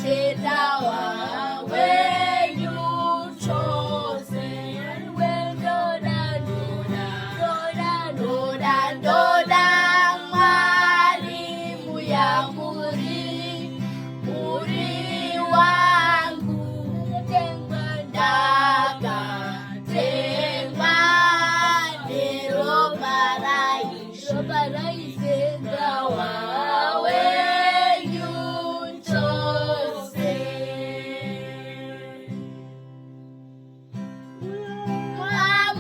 cheta wawe chose wendoda ndoda mwalimu ya muri wangu ndakatengwa nero paraisenga wawe chose.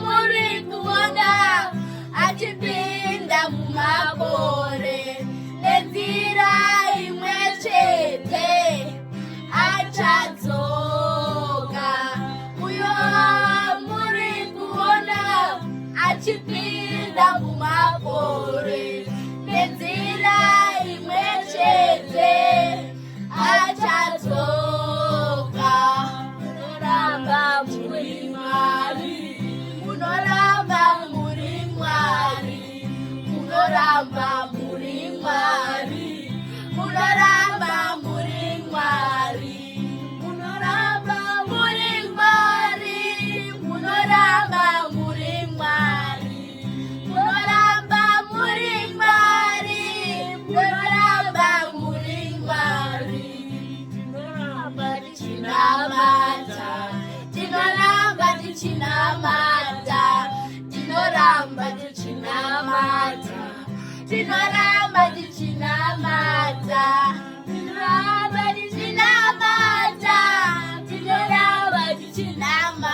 Muri kuona achipinda mumakore nenzira imwe chete achadzoka. Uyo muri kuona achipinda mumakore nenzira imwe chete achadzoka. Munoramba muri Mwari, munoramba muri Mwari, munoramba muri Mwari, munoramba muri Mwari, munoramba muri Mwari, munoramba muri Mwari, munoramba muri Mwari, munoramba muri Mwari. Tinoramba tichinamata, tinoramba tichinamata, tinoramba tichinamata, tinoramba tichinamata, tinoramba tichinamata, tinoramba tichinamata,